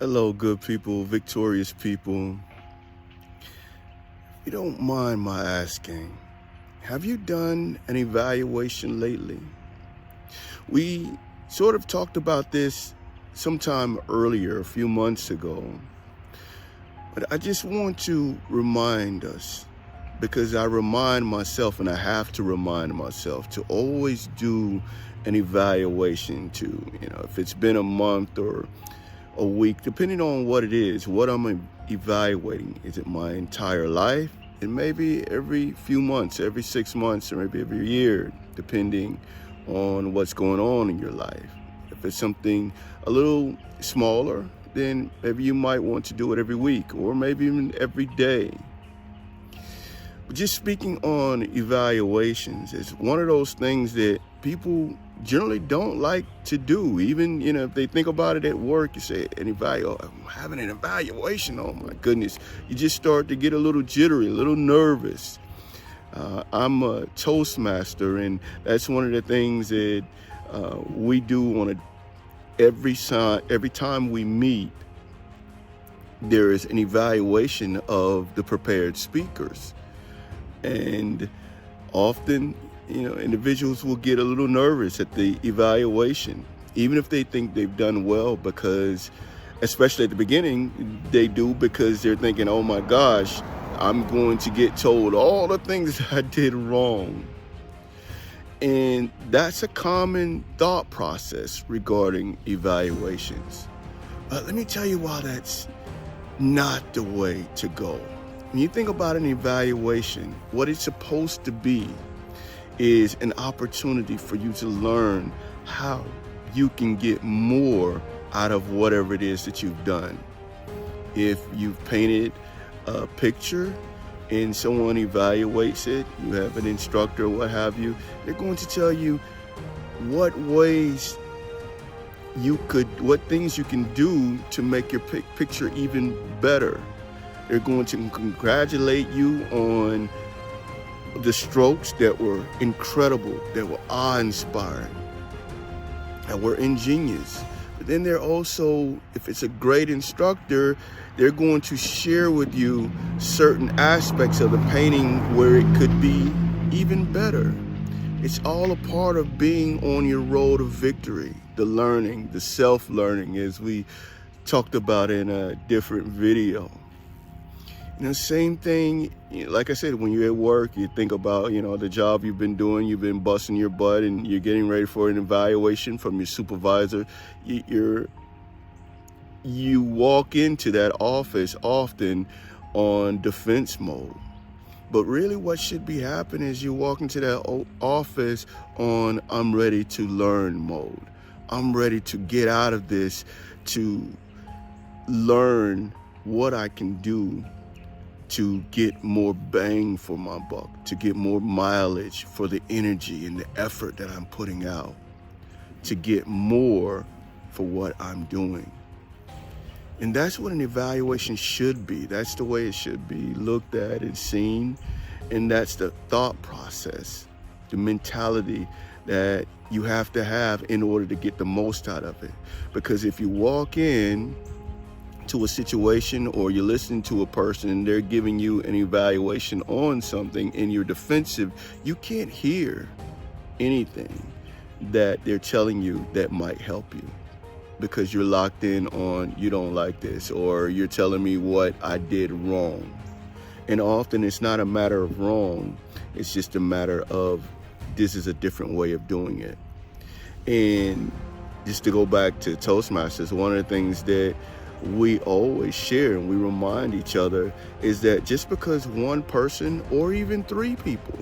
Hello, good people, victorious people. If you don't mind my asking, have you done an evaluation lately? We sort of talked about this sometime earlier, a few months ago, but I just want to remind us, because I remind myself and I have to remind myself to always do an evaluation if it's been a month or a week, depending on what it is, what I'm evaluating. Is it my entire life? It may be every few months, every 6 months, or maybe every year, depending on what's going on in your life. If it's something a little smaller, then maybe you might want to do it every week or maybe even every day. But just speaking on evaluations, it's one of those things that people generally don't like to do. Even, if they think about it at work, you say, I'm having an evaluation. Oh my goodness. You just start to get a little jittery, a little nervous. I'm a Toastmaster, and that's one of the things that we do every time we meet. There is an evaluation of the prepared speakers. And often, individuals will get a little nervous at the evaluation, even if they think they've done well, because, especially at the beginning, they do, because they're thinking, oh my gosh, I'm going to get told all the things I did wrong. And that's a common thought process regarding evaluations. But let me tell you why that's not the way to go. When you think about an evaluation, what it's supposed to be is an opportunity for you to learn how you can get more out of whatever it is that you've done. If you've painted a picture and someone evaluates it, you have an instructor, what have you, they're going to tell you what things you can do to make your picture even better. They're going to congratulate you on the strokes that were incredible, that were awe-inspiring, that were ingenious. But then they're also, if it's a great instructor, they're going to share with you certain aspects of the painting where it could be even better. It's all a part of being on your road to victory, the learning, the self-learning, as we talked about in a different video. Same thing, like I said, when you're at work, you think about, the job you've been doing, you've been busting your butt, and you're getting ready for an evaluation from your supervisor. You walk into that office often on defense mode. But really what should be happening is you walk into that office on I'm ready to learn mode. I'm ready to get out of this, to learn what I can do to get more bang for my buck, to get more mileage for the energy and the effort that I'm putting out, to get more for what I'm doing. And that's what an evaluation should be. That's the way it should be looked at and seen. And that's the thought process, the mentality that you have to have in order to get the most out of it. Because if you walk in to a situation or you're listening to a person and they're giving you an evaluation on something and you're defensive, you can't hear anything that they're telling you that might help you, because you're locked in on you don't like this, or you're telling me what I did wrong. And often it's not a matter of wrong, it's just a matter of this is a different way of doing it. And just to go back to Toastmasters, one of the things that we always share and we remind each other is that just because one person or even 3 people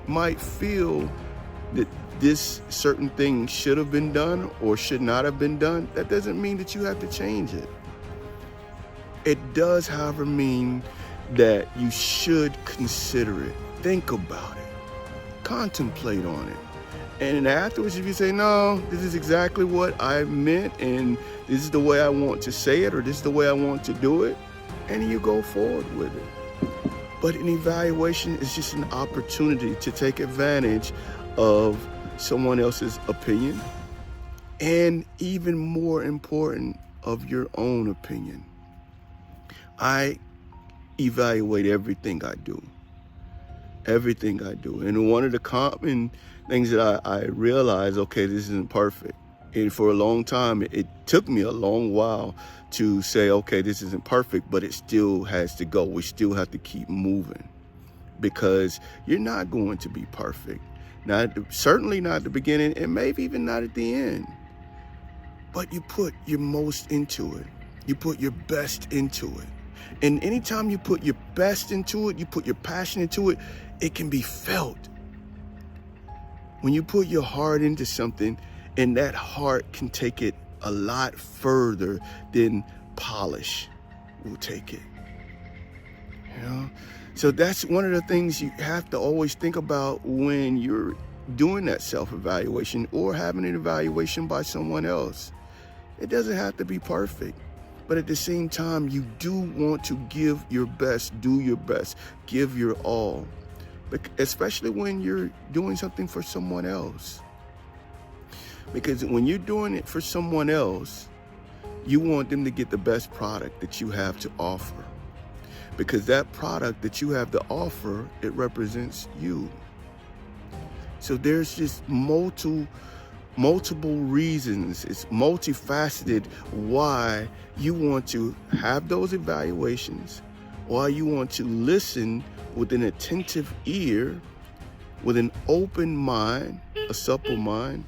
might feel that this certain thing should have been done or should not have been done, that doesn't mean that you have to change it. It does, however, mean that you should consider it, think about it, contemplate on it. And afterwards, if you say, no, this is exactly what I meant, and this is the way I want to say it, or this is the way I want to do it, and you go forward with it. But an evaluation is just an opportunity to take advantage of someone else's opinion, and even more important, of your own opinion. I evaluate everything I do. Everything I do. And one of the common things that I realize, okay, this isn't perfect. And for a long time, it took me a long while to say, okay, this isn't perfect, but it still has to go. We still have to keep moving, because you're not going to be perfect. Certainly not at the beginning, and maybe even not at the end. But you put your most into it. You put your best into it. And anytime you put your best into it, you put your passion into it, it can be felt. When you put your heart into something, and that heart can take it a lot further than polish will take it. You know? So that's one of the things you have to always think about when you're doing that self-evaluation or having an evaluation by someone else. It doesn't have to be perfect, but at the same time, you do want to give your best, do your best, give your all, especially when you're doing something for someone else. Because when you're doing it for someone else, you want them to get the best product that you have to offer. Because that product that you have to offer, it represents you. So there's just multiple reasons, it's multifaceted why you want to have those evaluations, why you want to listen with an attentive ear, with an open mind, a supple mind.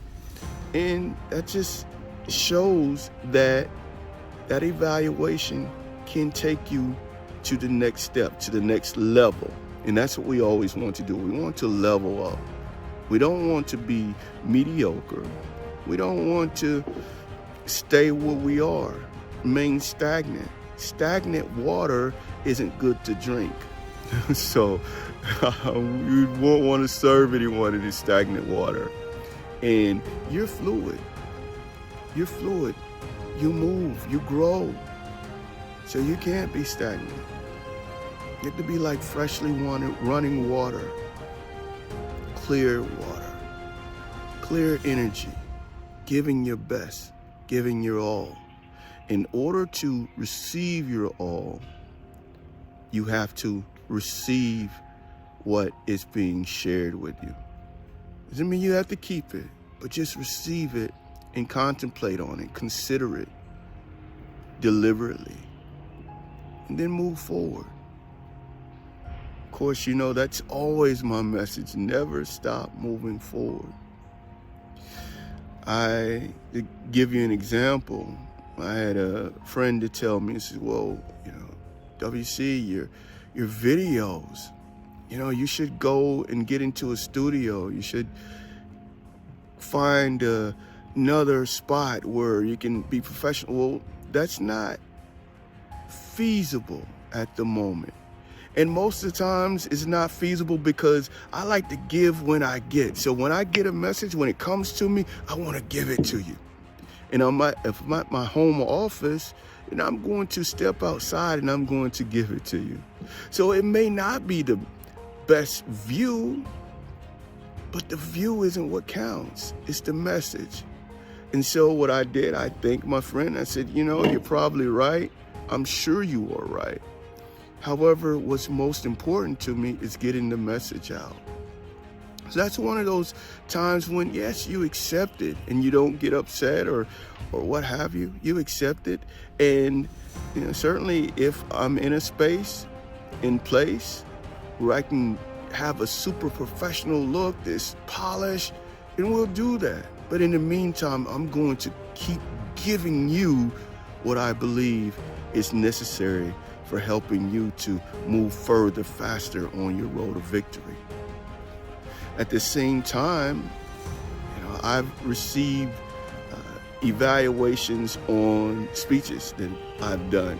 And that just shows that that evaluation can take you to the next step, to the next level. And that's what we always want to do. We want to level up. We don't want to be mediocre. We don't want to stay where we are, remain stagnant. Stagnant water isn't good to drink. So you won't want to serve anyone in this stagnant water. And you're fluid. You're fluid. You move, you grow. So you can't be stagnant. You have to be like freshly running water. Clear water. Clear energy. Giving your best. Giving your all. In order to receive your all, you have to receive what is being shared with you. Doesn't mean you have to keep it, but just receive it and contemplate on it, consider it deliberately, and then move forward. Of course, you know, that's always my message. Never stop moving forward. To give you an example, I had a friend to tell me, he said, well, you know, WC, your videos, you know, you should go and get into a studio. You should find another spot where you can be professional. Well, that's not feasible at the moment. And most of the times it's not feasible because I like to give when I get. So when I get a message, when it comes to me, I want to give it to you. And if I'm at my home office, and I'm going to step outside and I'm going to give it to you. So it may not be the best view, but the view isn't what counts. It's the message. And so what I did, I thanked my friend. I said, you know, you're probably right. I'm sure you are right. However, what's most important to me is getting the message out. So that's one of those times when, yes, you accept it and you don't get upset or what have you. You accept it. And you know, certainly if I'm in a space, in place, where I can have a super professional look, this polish, and we'll do that. But in the meantime, I'm going to keep giving you what I believe is necessary for helping you to move further, faster on your road to victory. At the same time, you know, I've received evaluations on speeches that I've done.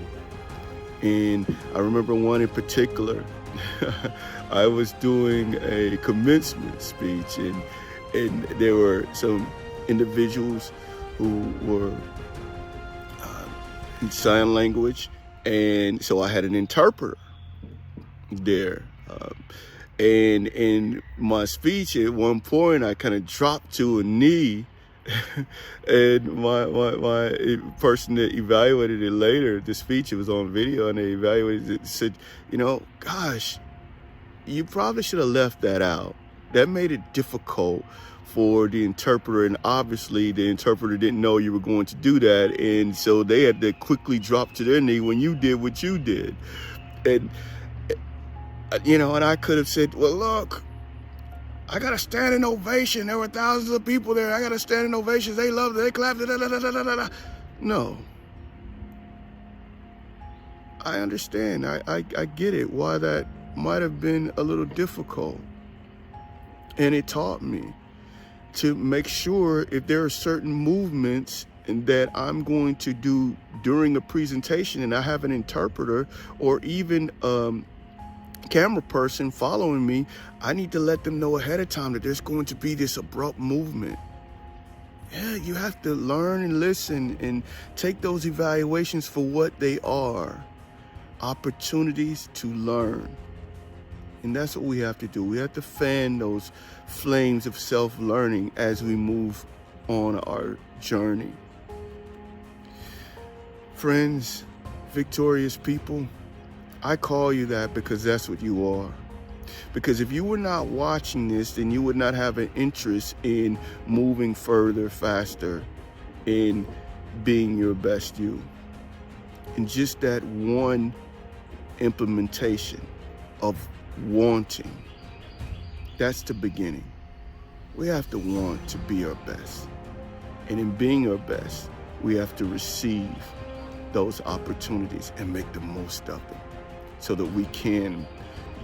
And I remember one in particular. I was doing a commencement speech, and there were some individuals who were in sign language, and so I had an interpreter there. And in my speech, at one point, I kind of dropped to a knee And my person that evaluated it later, the speech, it was on video, and they evaluated it, said, gosh, you probably should have left that out. That made it difficult for the interpreter, and obviously the interpreter didn't know you were going to do that, and so they had to quickly drop to their knee when you did what you did. And and I could have said, well, look, I got a standing ovation. There were thousands of people there. I got a standing ovation. They loved it. They clapped. Da, da, da, da, da, da. No. I understand. I get it, why that might have been a little difficult. And it taught me to make sure if there are certain movements that I'm going to do during a presentation and I have an interpreter or even camera person following me, I need to let them know ahead of time that there's going to be this abrupt movement. Yeah, you have to learn and listen and take those evaluations for what they are. Opportunities to learn. And that's what we have to do. We have to fan those flames of self-learning as we move on our journey. Friends, victorious people, I call you that because that's what you are. Because if you were not watching this, then you would not have an interest in moving further, faster, in being your best you. And just that one implementation of wanting, that's the beginning. We have to want to be our best. And in being our best, we have to receive those opportunities and make the most of them so that we can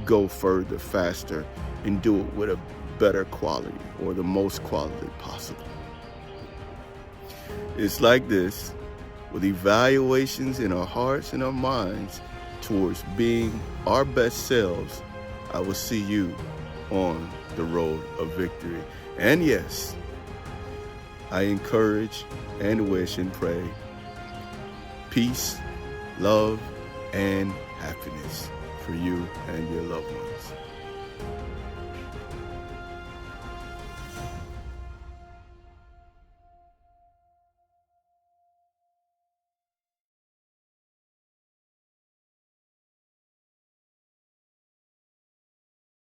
go further, faster, and do it with a better quality or the most quality possible. It's like this, with evaluations in our hearts and our minds towards being our best selves, I will see you on the road of victory. And yes, I encourage and wish and pray peace, love, and happiness for you and your loved ones.